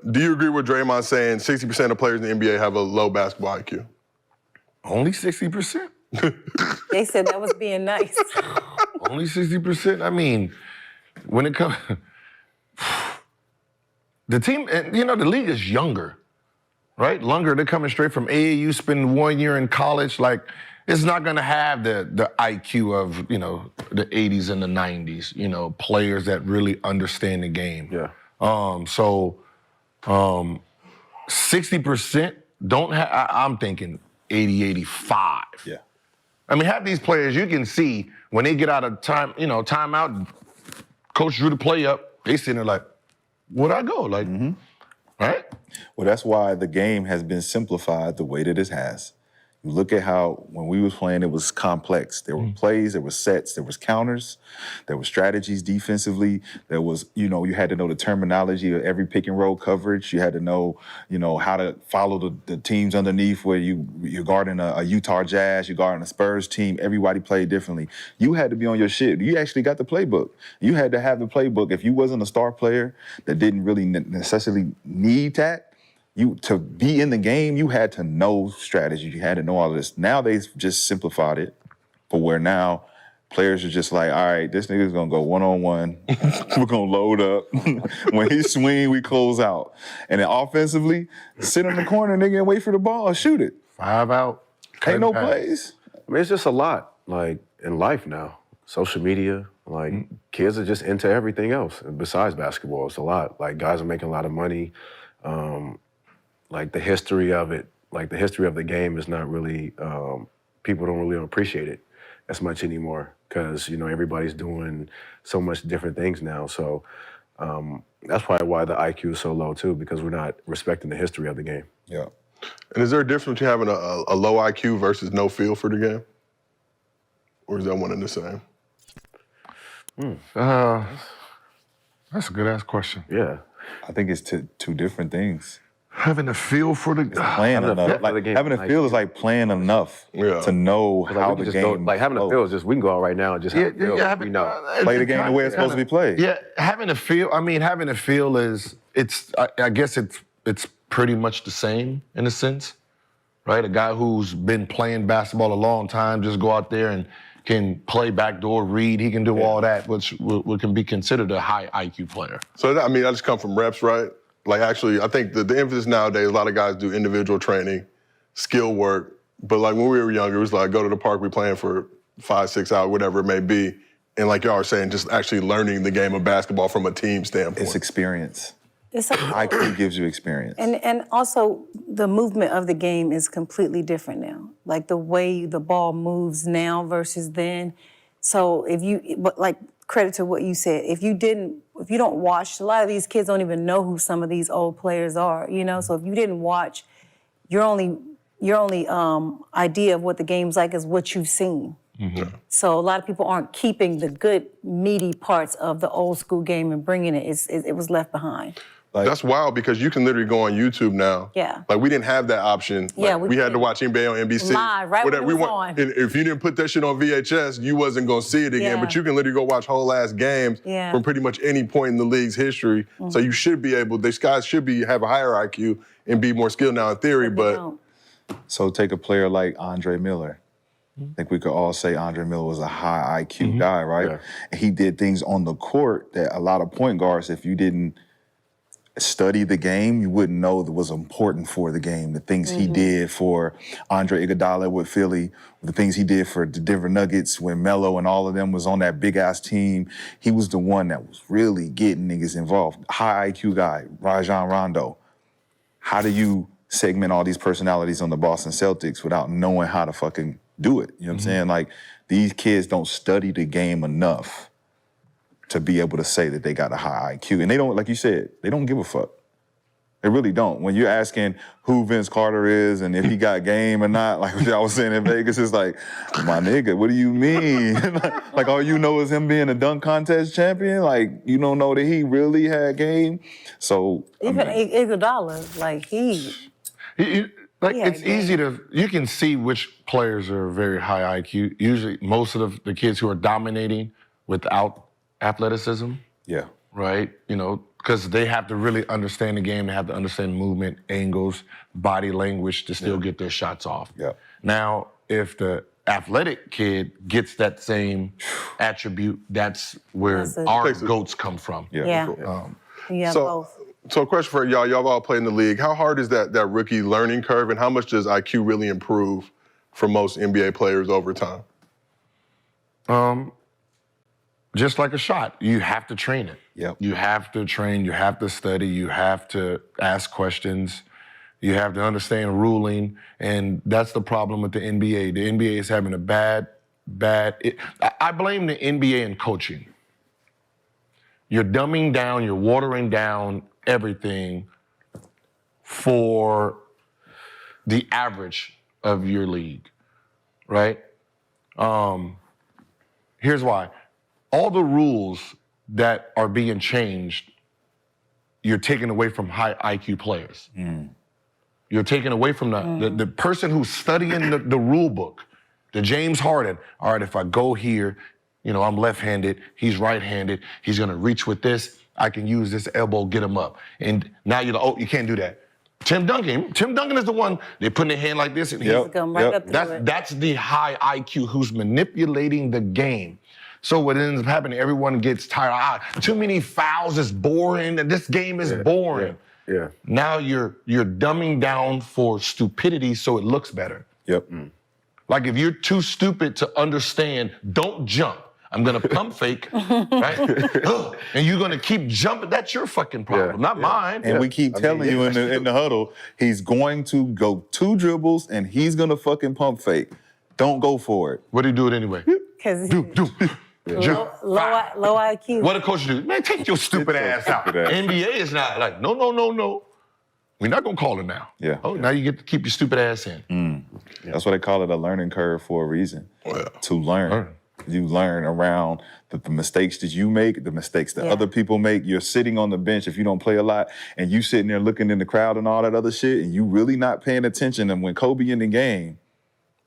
do you agree with Draymond saying 60% of players in the NBA have a low basketball IQ? Only 60%? They said that was being nice. Only 60%? I mean, when it comes... The team, and you know, the league is younger, right? Younger, they're coming straight from AAU, spending 1 year in college. Like, it's not gonna have the IQ of, you know, the 80s and the 90s, you know, players that really understand the game. Yeah. 60% don't have, I'm thinking 80, 85. Yeah. I mean, half these players, you can see when they get out of time, you know, timeout, coach drew the play up, they sitting there like, where'd I go? Like, right? Well, that's why the game has been simplified the way that it has. You look at how, when we was playing, it was complex. There were plays, there were sets, there was counters, there were strategies defensively. There was, you know, you had to know the terminology of every pick and roll coverage. You had to know, you know, how to follow the teams underneath where you're guarding a Utah Jazz, you're guarding a Spurs team. Everybody played differently. You had to be on your shit. You actually got the playbook. You had to have the playbook. If you wasn't a star player that didn't really necessarily need that, to be in the game, you had to know strategy. You had to know all of this. Now they've just simplified it for where now players are just like, all right, this nigga's gonna go one-on-one. We're gonna load up. When he swing, we close out. And then offensively, sit in the corner, nigga, and wait for the ball and shoot it. 5 out. Ain't no plays. I mean, it's just a lot, like, in life now. Social media, like, kids are just into everything else besides basketball. It's a lot. Like, guys are making a lot of money. Like, the history of it, like, the history of the game is not really, people don't really appreciate it as much anymore because, you know, everybody's doing so much different things now. So that's probably why the IQ is so low, too, because we're not respecting the history of the game. Yeah. And is there a difference between having a low IQ versus no feel for the game? Or is that one and the same? That's a good-ass question. Yeah. I think it's two different things. Having a feel for the... Playing enough. Like, having a feel is like playing enough to know how the game like, having a feel is just, we can go out right now and just have a feel. Yeah, we know. play the game the way it's supposed to be played. Yeah, having a feel is, I guess it's pretty much the same in a sense, right? A guy who's been playing basketball a long time, just go out there and can play backdoor, read, he can do all that, which can be considered a high IQ player. So, I mean, I just come from reps, right? Like, actually, I think the emphasis nowadays, a lot of guys do individual training, skill work, but like when we were younger, it was like, go to the park, we playing for 5, 6 hours, whatever it may be. And like y'all are saying, just actually learning the game of basketball from a team standpoint. It's experience. It's IQ gives you experience. And also, the movement of the game is completely different now. Like, the way the ball moves now versus then. So but like, credit to what you said, if you don't watch, a lot of these kids don't even know who some of these old players are, you know? So if you didn't watch, your only idea of what the game's like is what you've seen. Mm-hmm. So a lot of people aren't keeping the good, meaty parts of the old school game and bringing it. It was left behind. Like, that's wild because you can literally go on YouTube now. Yeah. Like, we didn't have that option. Like, Yeah, we had to watch NBA on NBC. Live, right when it was on. And if you didn't put that shit on VHS, you wasn't gonna see it again. Yeah. But you can literally go watch whole ass games from pretty much any point in the league's history. So you should be able, these guys should have a higher IQ and be more skilled now in theory, but. So take a player like Andre Miller. I think we could all say Andre Miller was a high IQ guy, right? Yeah. And he did things on the court that a lot of point guards, if you didn't study the game, you wouldn't know that was important for the game. The things he did for Andre Iguodala with Philly, the things he did for the Denver Nuggets when Melo and all of them was on that big-ass team. He was the one that was really getting niggas involved. High IQ guy, Rajon Rondo. How do you segment all these personalities on the Boston Celtics without knowing how to fucking do it? You know what I'm saying? Like, these kids don't study the game enough to be able to say that they got a high IQ. And they don't, like you said, they don't give a fuck. They really don't. When you're asking who Vince Carter is and if he got game or not, like I was saying in Vegas, it's like, my nigga, what do you mean? Like, all you know is him being a dunk contest champion? Like, you don't know that he really had game? So, even Iguodala, like, it's easy you can see which players are very high IQ. Usually, most of the kids who are dominating without athleticism. Yeah. Right? You know, because they have to really understand the game. They have to understand movement, angles, body language to still get their shots off. Yeah. Now, if the athletic kid gets that same attribute, that's where our GOATs come from. Yeah. You have So, both. so a question for y'all. Y'all have all played in the league. How hard is that rookie learning curve, and how much does IQ really improve for most NBA players over time? Just like a shot, you have to train it. Yep. You have to train, you have to study, you have to ask questions, you have to understand ruling, and that's the problem with the NBA. The NBA is having a I blame the NBA in coaching. You're dumbing down, you're watering down everything for the average of your league, right? Here's why. All the rules that are being changed, you're taking away from high IQ players. You're taking away from the person who's studying the rule book, the James Harden. All right, if I go here, I'm left-handed, he's right-handed, he's gonna reach with this, I can use this elbow, get him up. And now you're like, oh, you can't do that. Tim Duncan is the one, they put their hand like this and he's Come right up to it. that's the high IQ who's manipulating the game. So what ends up happening, everyone gets tired. Too many fouls is boring, and this game is boring. Yeah. Now you're dumbing down for stupidity so it looks better. Yep. Like if you're too stupid to understand, don't jump. I'm gonna pump fake, right? And you're gonna keep jumping. That's your fucking problem, not mine. And we keep telling you in the huddle, he's going to go 2 dribbles and he's gonna fucking pump fake. Don't go for it. What do you do it anyway? Because Low low IQ. What the coach do? Man, take your stupid ass out. NBA is not like, no. We're not gonna call it now. Yeah. Oh, now you get to keep your stupid ass in. That's why they call it a learning curve for a reason. To learn. You learn around the mistakes that you make, the mistakes that other people make. You're sitting on the bench if you don't play a lot, and you sitting there looking in the crowd and all that other shit, and you really not paying attention. And when Kobe in the game,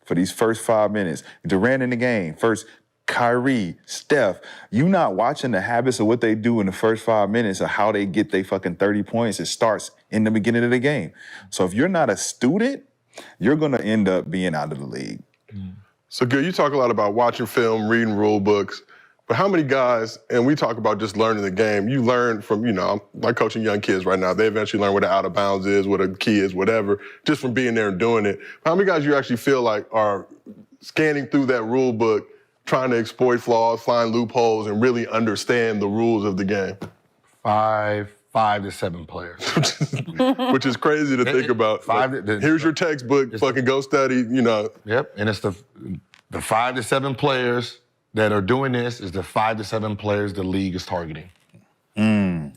for these first 5 minutes, Durant in the game, first Kyrie, Steph, you not watching the habits of what they do in the first 5 minutes of how they get their fucking 30 points. It starts in the beginning of the game. So if you're not a student, you're gonna end up being out of the league. So good, you talk a lot about watching film, reading rule books, but how many guys, and we talk about just learning the game, you learn from, I'm like coaching young kids right now, they eventually learn what an out of bounds is, what a key is, whatever, just from being there and doing it. How many guys you actually feel like are scanning through that rule book, trying to exploit flaws, find loopholes, and really understand the rules of the game? 5 to 7 players. Which is crazy to think about. Here's your textbook, fucking go study, Yep, and it's the 5 to 7 players that are doing this is the 5 to 7 players the league is targeting. And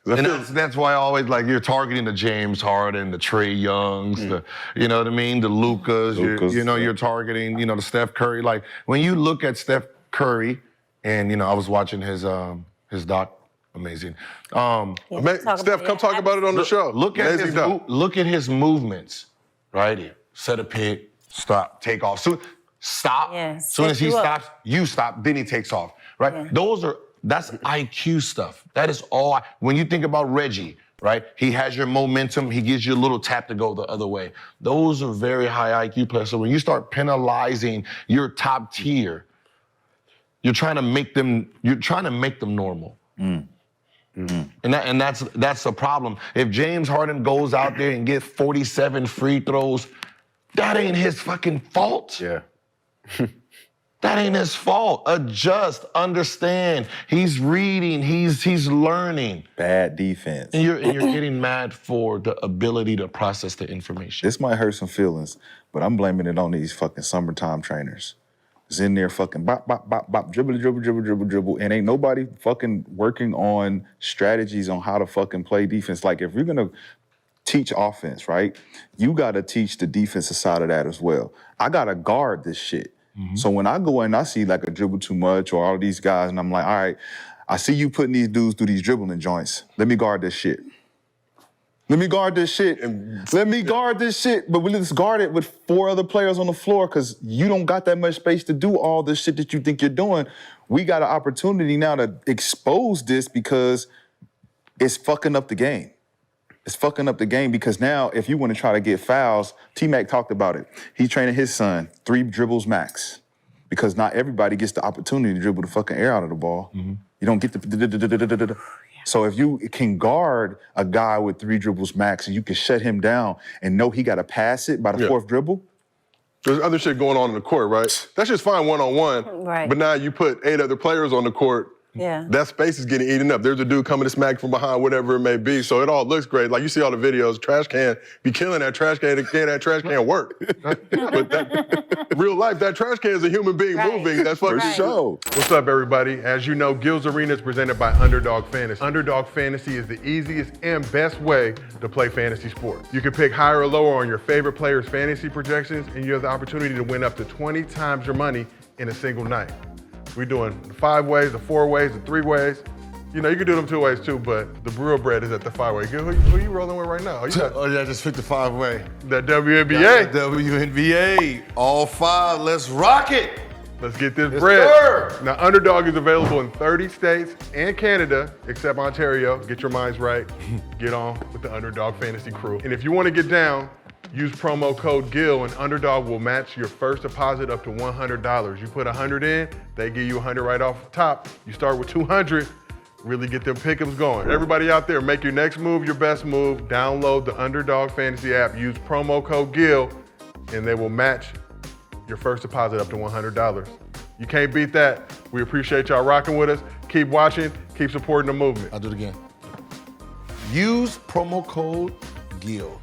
that's why I always you're targeting the James Harden, the Trae Youngs, the the Lucas. You're targeting the Steph Curry. Like when you look at Steph Curry, and I was watching his doc. Amazing. Steph, come talk about it on the show. Look at his movements, right here. Set a pick, stop, take off. Stop. Yeah, Soon as he stops, you stop. Then he takes off. Right. Yeah. That's IQ stuff. That is all. When you think about Reggie, right? He has your momentum. He gives you a little tap to go the other way. Those are very high IQ players. So when you start penalizing your top tier, you're trying to make them normal. And that's a problem. If James Harden goes out there and gets 47 free throws, that ain't his fucking fault. Yeah. That ain't his fault. Adjust, understand. He's reading, he's learning. Bad defense. And you're getting mad for the ability to process the information. This might hurt some feelings, but I'm blaming it on these fucking summertime trainers. It's in there fucking bop, bop, bop, bop, dribble, and ain't nobody fucking working on strategies on how to fucking play defense. Like if you're gonna teach offense, right, you gotta teach the defensive side of that as well. I gotta guard this shit. So when I go in, I see like a dribble too much or all these guys, and I'm like, all right, I see you putting these dudes through these dribbling joints. Let me guard this shit. Let me guard this shit. But let's guard it with 4 other players on the floor because you don't got that much space to do all this shit that you think you're doing. We got an opportunity now to expose this because it's fucking up the game. It's fucking up the game because now if you want to try to get fouls, T-Mac talked about it. He's training his son 3 dribbles max because not everybody gets the opportunity to dribble the fucking air out of the ball. You don't get the. So if you can guard a guy with 3 dribbles max and you can shut him down and know he got to pass it by the 4th dribble. There's other shit going on in the court, right? That's just fine one-on-one. Right. But now you put 8 other players on the court. Yeah. That space is getting eaten up. There's a dude coming to smack from behind, whatever it may be. So it all looks great. Like you see all the videos, trash can be killing that trash can. That trash can work. But real life, that trash can is a human being moving. That's fucking sure. What's up, everybody? As you know, Gilbert Arenas is presented by Underdog Fantasy. Underdog Fantasy is the easiest and best way to play fantasy sports. You can pick higher or lower on your favorite players' fantasy projections, and you have the opportunity to win up to 20 times your money in a single night. We're doing the 5 ways, the 4 ways, the 3 ways. You know, you can do them 2 ways too, but the real bread is at the 5-way. Who you rolling with right now? Oh, you got I just picked the 5-way. that WNBA. WNBA, all 5, let's rock it. Let's get this Yes, bread. sir. Now, Underdog is available in 30 states and Canada, except Ontario. Get your minds right. Get on with the Underdog Fantasy crew. And if you want to get down, use promo code GIL and Underdog will match your first deposit up to $100. You put 100 in, they give you 100 right off the top. You start with 200, really get them pick'ems going. Everybody out there, make your next move your best move. Download the Underdog Fantasy app, use promo code GIL, and they will match your first deposit up to $100. You can't beat that. We appreciate y'all rocking with us. Keep watching, keep supporting the movement. I'll do it again. Use promo code GIL.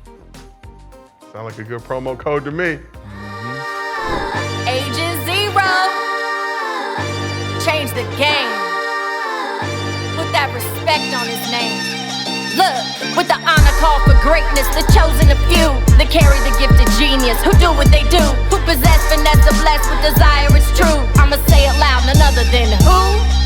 Sound like a good promo code to me. Agent Zero. Change the game. Put that respect on his name. Look, with the honor call for greatness, the chosen of few that carry the gift of genius, who do what they do, who possess finesse, are blessed with desire, it's true.